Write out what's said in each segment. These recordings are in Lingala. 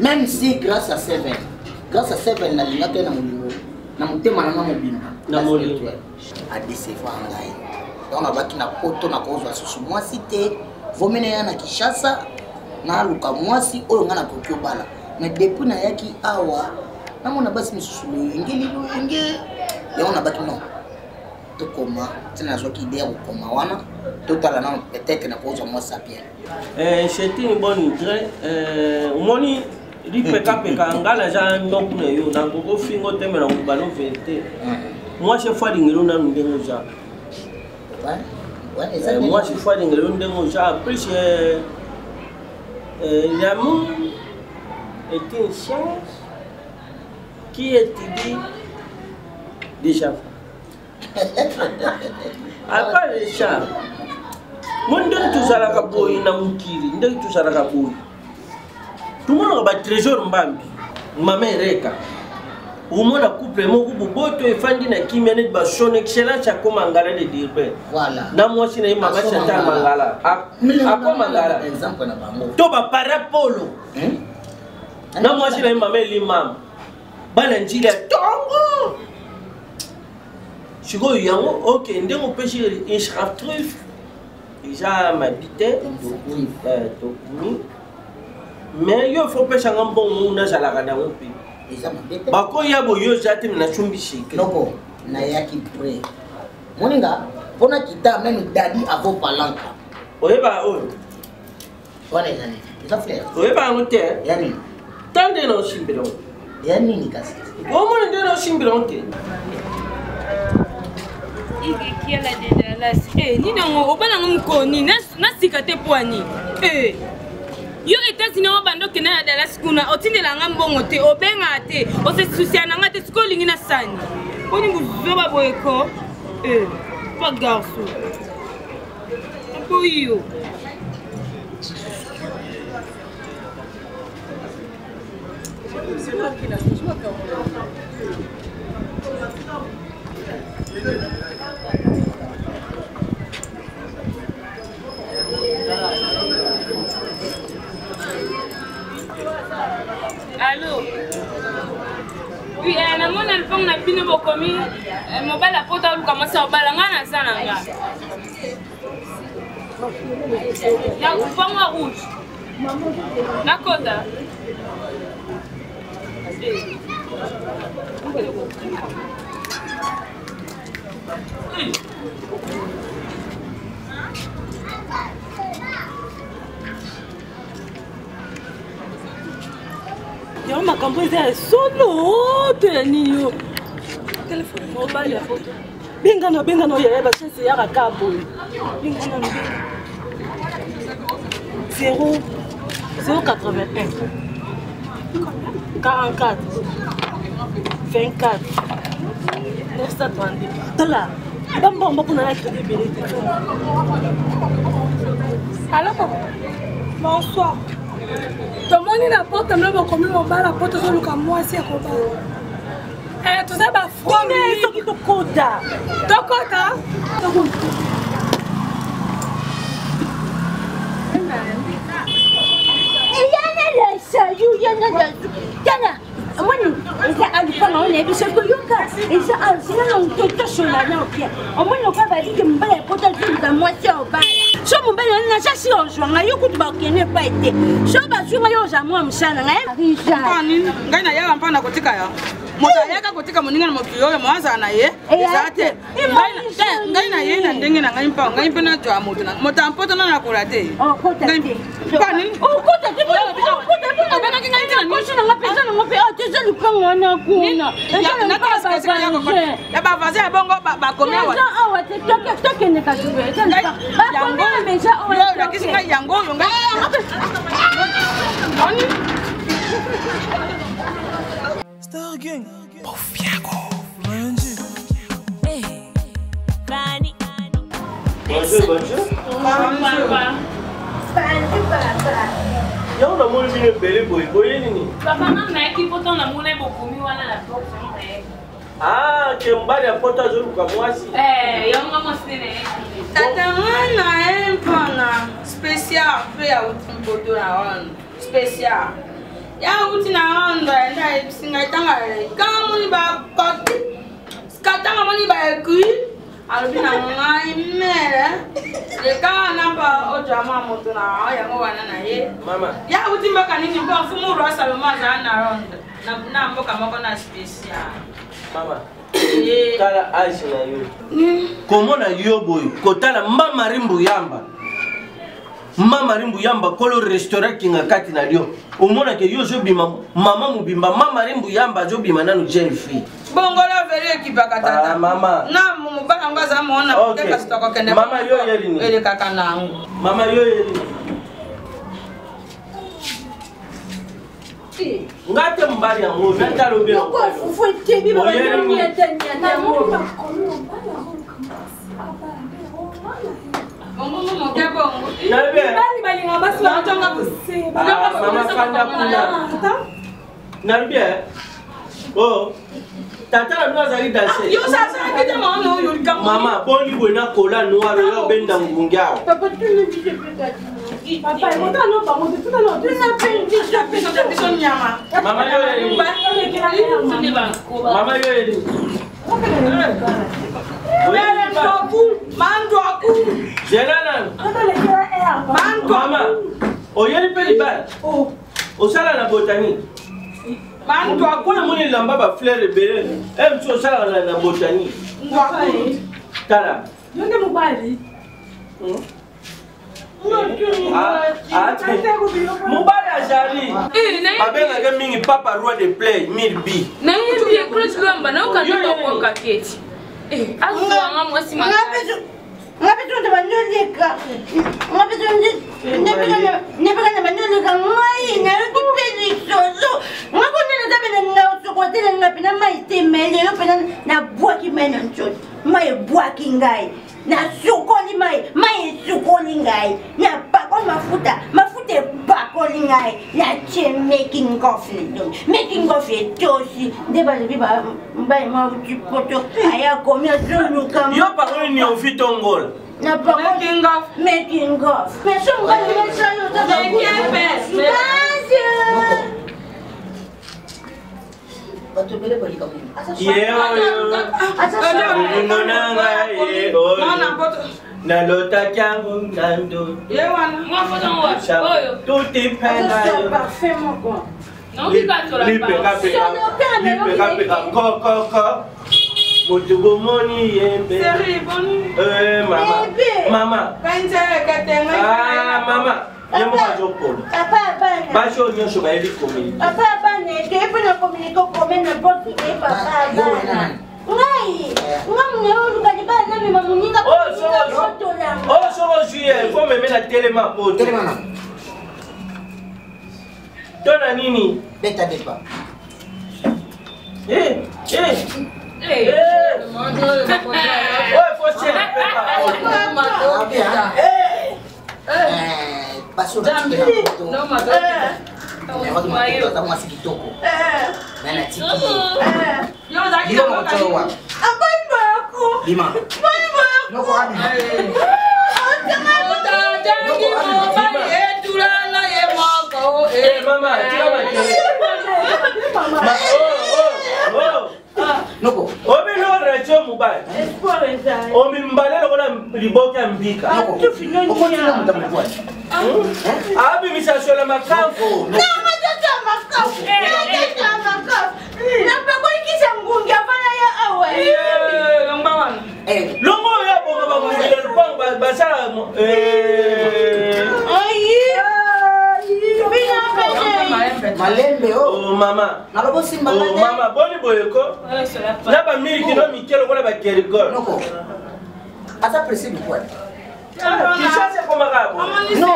Même si grâce à Seven, na linga ke na mulingo, na mutema na mobimba, na molingo, a décevoir ngai. Donc abaki na poto na kozwa susu mwasi te, vomene ya na Kishasa, na luka mwasi oyo nga na kokyo bala. Mais depuis na yaki awa, na mona basi misusu ngeli nge, ya ona baki non. To koma, tena zoki idea koma wana, totala na peut-être na kozwa mwasi sapien. C'était une bonne idée. Moni Ripeka ngala ja ndokune yo na gogo fingo temera ngubalo vete. Moi je fois dingelo na ndengo ja. Moi je fois dingelo ndengo ja plus l'amour est une science qui étudie déjà. À part les chats. Mon ndenge tuzalaka boy na mukiri, ndenge tuzalaka boy. Tout le monde a un trésor mbambi. Maman reka. Au moins la couple moko boboto e fandi na kimene ba son excellence ya ko mangala de dirbe. Voilà. Na moi si na mama chata mangala. Ako mangala. Exemple na bango. To ba parapolo. Na moi si na mama limam. Bana njila tongo. Siko yango OK, ndenge peshi instructrice. Déjà m'habiter Tokumi. Mais il faut pas changer un bon monde à la gana au pays. Bako ya boyo jati na chumbi shike. Loko na yaki pre. Moninga Pour na kita même Dadi avant palanka. Oyeba oyo. Wana ezali. Eza fleur. Oyeba ngote. Yani. Tande no shimbira. Yani ni kasi. Omo ndio no shimbira ngote. Ikikia la de Dallas. Nini ngo obana ngomkoni na sikate poani. Yo États-Unis o bando kena ya Dallas kuna otindela ngambongo te obenga te o se souciana ngate siko lingi na sani. Oni nguzoba boyeko. Pas garçon. Pour you. C'est moi qui l'a fait. Je vois allô? Oui, na mona le pont na bino bokomi mobile la pota lu commencer à balanga na zananga. Ya kupanga rouge. Na kota. Yo makambo eza solo te niyo. Téléphone mobile ya photo. Bengano ya ba chance ya rakabo. Bengano. 081 44 24 932. Tala. Bamba kuna la crédibilité. Alors bonsoir. Tomoni na porte mlo bokomi mobala porte zo luka mwasi ya kobala. Tout ça ba frome soki tokota. Tokota? Yana, mwani, eza alipanga wana ebi soko yoka, eza alsina na mtoto shola na opia. Omwani okaba dike mbala ya pota zuluka mwasi ya obala. So mbala na chasi ojwanga yoku tubakene pa ete. So bazunga yo za mwa mshana ngai. Pani, ngai na yawa mpana kotika ya. Moto yaka kotika moninga na mokiyo ya mwanza na ye. Ezate. Ngai na ye na ndenge na ngai mpa, ngai mpena jwa moto na. Moto ampoto na kolate. Oh, kota te. Pani. Oh, kota te. Obeka kinga ntina ni. Koshi na ngapeza na ngape ateza lupanga wana kuna. Na kasi yako ya bavaze ya bongo ba komia wa. Awa te toke ne kasuwe. Yango meja awa. Yo kisi ngai yango yo ngai. Pani. Star Gang. Bofiago. Hey, Fanny. Bonjour. Yo na moni bine bele boy nini? Papa na ki poto na mona bokomi wana na top Ah, ke mbali ya pota zo luka mwasi. yo ngamo sine. Tata mwana empana special pe ya utimpoto na wana. Special. Ya uti na wana nda singa tanga kama moni ba koti. Skatanga moni ba ekui. Alobi na ngai mere. Le kana ba ojama moto na ya ngwana na ye. Mama. Ya uti mbaka nini mbo fumu ro saloma za na ronda. Na mboka moko na special. Mama. Tala Aisha na yo. Komona yo boy, kotala mama rimbu yamba. Mama rimbu yamba kolo restaurant kinga kati na lio. Omona ke yo zo bima mama mubimba mama rimbu yamba zo bima nanu jeune fille. Bongola vele kipaka tata. Ah mama. Na mubaka ngaza muona kuteka sitoko kende. Mama yo yelini. Ele kaka nangu. Mama yo yelini. Ngate mbali ya ngozi ntalo bia. Ko fuete bi ba ni atanya mo. Bongo mo ke bongo. Nabe. Bali ngabasi wa tonga kusema. Mama kanda kuna. Nabe. Oh. Tata na zali danser. Yo sasa kete maana huyo kama. Mama boni bwena kola noir yo benda ngungao. Papa tu ne dis pas. Papa, il monte non, pas monte tout à l'heure. Tu n'as pas une Pison nyama. Mama yo yeli. Mama yo yeli. Mando aku. Jelana. Mama. Oyeli peli ba. Oh. Osala na botanique. Mando aku. Kuna muni lamba ba fleur bele. Mso osala na botanique. Ngwaku. Tala. Nonde mubali. Mobile ajali. Abenga mingi papa roi de play 1000 bi. Na hivi ya cross lomba na ukanda kwa kaketi. Azwa mwasi mama. Ngapi tunde banyoleka. Ngapi tunde nebeka banyoleka ngai na kipeli sozo. Ngako nene tabena ngauso kwa tele ngapi na mai temele yo pena na bwaki mena nchot. Mai bwaki ngai. Na sukoli mai sukoli ngai. Na pako mafuta pakoli ngai. Na che making of it. Making of it tosi. Deba biba mbai ma uchipoto. Aya komia zulu kama. Yo parole ni ofitongol. Na pako making of. Peso ngai mesa yo tata. Na lota kyangu nando. Tout est parfait mon bon. Mama. Dona nini? Beta depa. Passo na foto. Não, mas eu uma kitoko. Nana tiki. Yo zaki na kwa. Abai bako. Lima. Abai bako. No kwa ni. Mama, Noko. Obi no recho mubai. Obi mbale lo na liboka mbika. Abi misashola makamfu. Na matata makamfu. Na pako ikisha ngungi afanya ya awe. Longo ya bonga bonga le pang basala Malembe oh mama. Nalobo simba oh mama boni boyeko. Na ba miliki no mikelo kola ba kerigol. Noko. Asa presibi kwa. Kisha se koma gabo. No.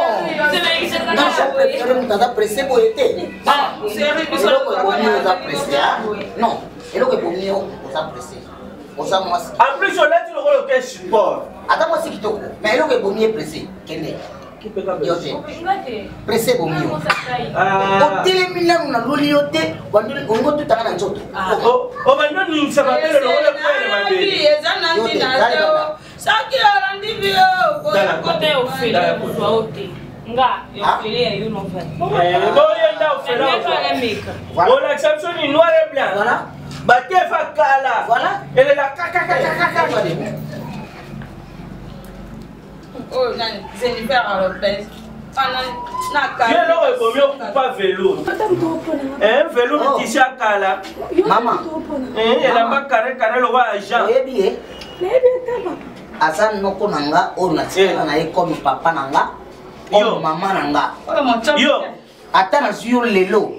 Na chaque kero mtada presibo ete. Seri Elo ko bomio za presia. No. Elo ko bomio za presia. Osa mwasi. En plus on l'a dit le que sport. Ata mwasi kitoko. Mais elo ko bomio presi. Kende. Yote. Presi bomio. Otele mina na loli yote. Wandule ongo tutanga na nzoto. O bando ni sababele lo le kwele mabele. Ezana ndina leo. Saki arandi bio. Kote ofele kwa wote. Nga yofele you no fait. Boyenda ofele. On exception ni noir et blanc. Voilà. Bate fa kala. Voilà. Elle est la kaka. Oh nani Jennifer Lopez. Viens là pour mieux pas vélo. Vélo ni t-shirt kala. Mama. Elle a pas carré le roi agent. Ebi Asa noko nanga o na tika na e comme papa nanga. O mama nanga. Yo. Ata na sur lelo.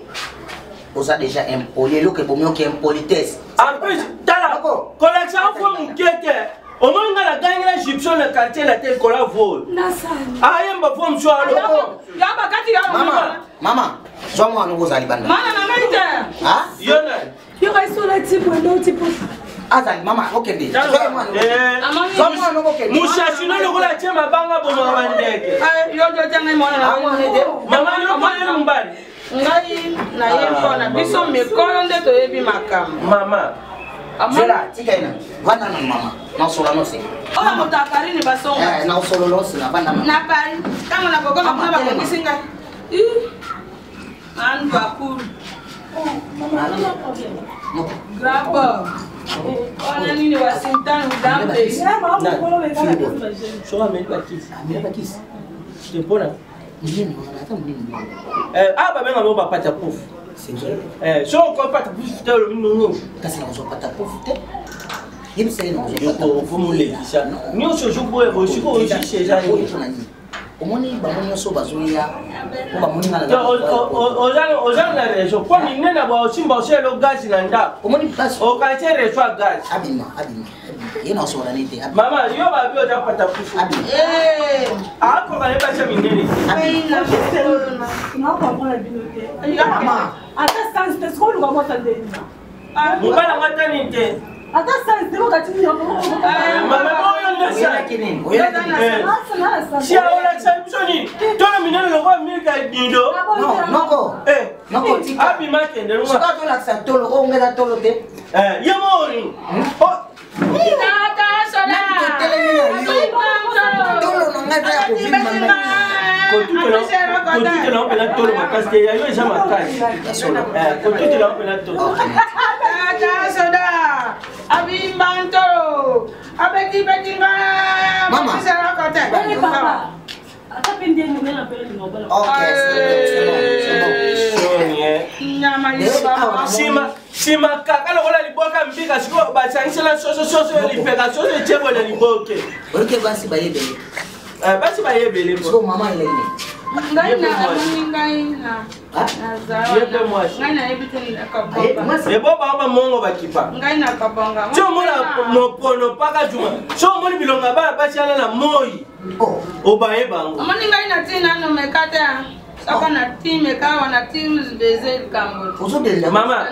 Osa déjà impoli lelo ke bomio ke impolitesse. En plus, tala collection fois mon keke. Au moins on a gagné la gypsum le quartier la tête kola vol. Nasani. Ah yamba forme so alo. Ya bakati ya Mama. Zo mo anu bozali banda. Mana na maita. Ah? Yona. Yo restaurant tipo ndo tipo. Azali mama okende. Zo mo anu. Zo mo anu okende. Mushashino le kola chema banga bomo bandeke. Yo jo tanga mona na. Mama yo mo mbali. Ngai na yempo na biso mekolo nde toyebi makam. Mama. Zela tika ina. Vanda na mama. Na solo no se. Ola motakari ni basonga. Na solo no se na vanda na. Na pari. Kama na bogoma kuna bakongisi ngai. An bakuru. Grabo. Ona nini wasintan udambe. Sora meli bakisi. Mira bakisi. Tempora. Nini mwana hata mnini. Aba benga bo papa ta pouf. C'est vrai. So ko pata pouf te lo minungu. Kasi na zo pata pouf te. Il me non. Vous moulez ça. Nous sommes joués aussi chez Jean. Omoni bamonyo so bazoya ko bamoni ngala ozana la région kwa minena ba osimba oselo gaz nanda omoni place o quartier reçoit gaz abima yena so rani te mama yo ba bio ta pata kufu ako ba leba cha minene na comprendre binote mama ata sans te skolu ba mota ndeni mubala ngatani te ata sans te ko katini yo mama boyo ndasa kinini si aola samsoni tolo minene lo kwa milka dindo noko tika abi makende no soka to la sa tolo o ngela tolo te yemori Tata soda. tolo no ngata ya ko vima Kotute na opela tolo makasi ya yo eza makasi kotute na opela tolo Tata soda. Abi mantoro. Abeti betinga. Mama. papa ata pende ni mena pele ni ngobala ok c'est bon Nyama yiba. Sima kaka lokola liboka mbika siko basangisela soso lipeka soso chebo na liboke ok basi bayebele basi bayebele so mama ile ni Ngai na. Yepe mwasi. Ngai na ebite ni kabonga. Ebo ba mongo bakipa. Ngai na kabonga. So mona mopono paka juma. So moni bilonga ba basi ala na moi. Obaye bango. Amani ngai na tina no mekata. Saka na team ekawa na teams bezel kambo. uzobela Mama.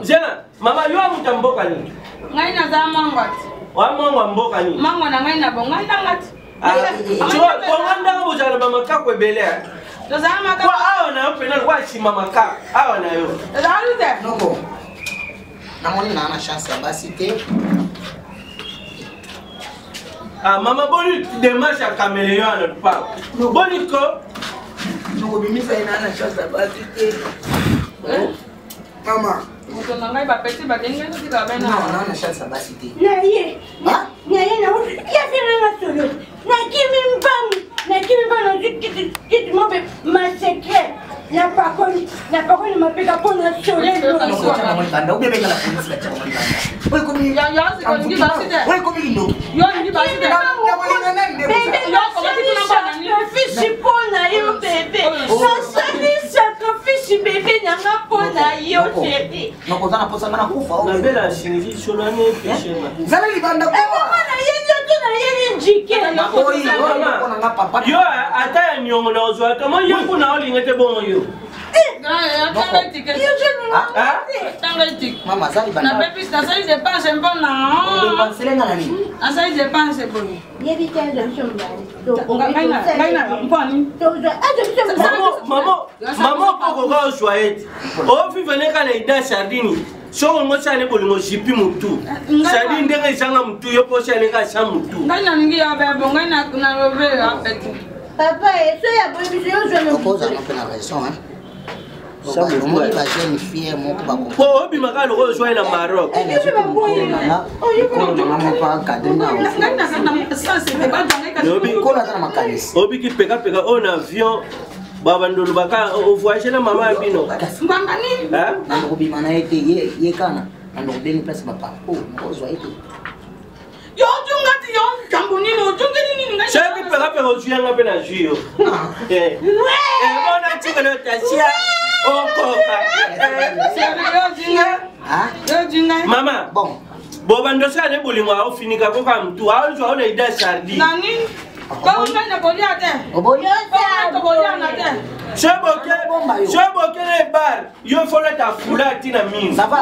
Zena. Mama yo amutamboka ni. Ngai na za mangwati. Wa mongo mboka ni. Mango na ngai na bonga ngati. Chwa bonganda bujala ba makakwe bele. Tozama Kwa awa na pena kwa chima maka. Awa na yo. Tozalute. noko namoni na ana chance ya basi te Mama boli démarche à caméléon à notre part. Boli ko. noko bimisa ina ana chance ya basi te mama Muto na ngai ba petit ba denga to tika bena. na ana chance ya basi te na ye ha na ye na ya fina na solo na kimi mbang kiti mobe ma secret na pakoni mapeka pona solo noko chana mwana banda ubebeka la polisi la chama banda wewe komi Ya siko ngi basi te. wewe komi ndo Yo ngi basi te. noko zana posa ngana kufa Na bela shingi cholane peshema. zana libanda kwa Oi, oi, na papa. Yo ata ya nyongo na ozwa to mo yeko na oli ngete bongo yo. Ya tanga tike. Tanga tike. Mama zali Na banda. pepis na sai dépense mbona. Penselenga nani? Na sai dépense boni. Mama poko ka ozwa eti. O vivene kana ida sardini. So ngo sane bolingo jipi mutu. Sardini ndenge isanga mutu yo po sane ka sa mutu. Ngai na ningi ya bebo ngai na robe ya peti. Papa, eso ya boy bisho yo no. Proposa no pena raison hein. Ça me moi la jeune fille mon ko bako. Po obi makalo ko ozwa na Maroc. Elle est ko na mama pa kadena. Ngai na sasa te ba ngai ka. Obi Ko la na makanisi. obi ki peka on avion baba ndolo baka o voyage na mama bino. Mbangani. Hein? Na ko bi mana ete ye kana. Na ko beni place papa. Oh, ko zwa ete. Yo tungati yo kambuni no tungeni nini ngai. Cheki peka ozwa nga pe na jio. Bona chika no tasia. Okoka. Ah? Yo jinga. Mama, Bon. boba ndosa ne bolingo a ofinika ko ka mtu. A ozwa ona ida sardi. Nani? Ko ngai na bolia te. Oboyo Ko bolia na te. Cheboke le bar. Yo fola ta fula tina mingi. ça va?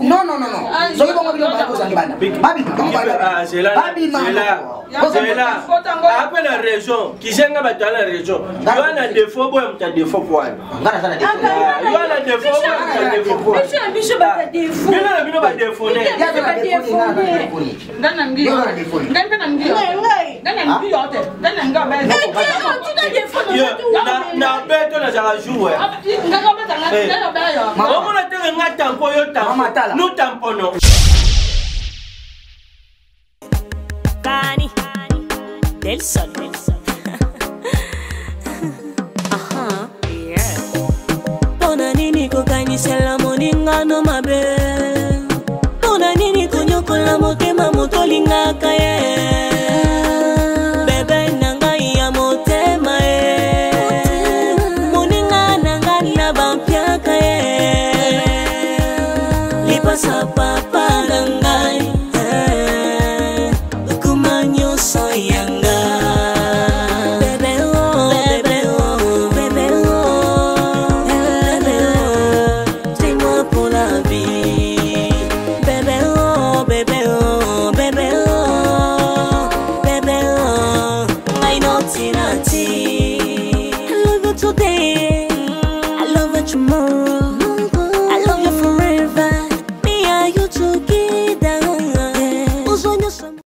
Non. Soki bongo bilo ba ko zangi banda. Babi, bongo ba. Babi Zela. Après la région, qui j'ai nga batala la région. Yo na défaut boy mta défaut quoi. Ngana sana de. Yo na défaut boy mta défaut quoi. Bino na bino ba défaut ne. Ya sana de ko ni. Ngana ngi. Ngai pe na ngi. Ngana ngi yo te. Ngana ngi ba. Yo na beto na jara jouer. Ngana ba tanga ngana ba yo. Mama na tenge nga tampo yo tampo. Mama tala. Nous tampono. Cani del sol. Yeah. mabe Pona nini konyokola motema moto lingaka ye Bebe nangai ya motema ye Moninga nanga na bampiaka ye Lipa sapa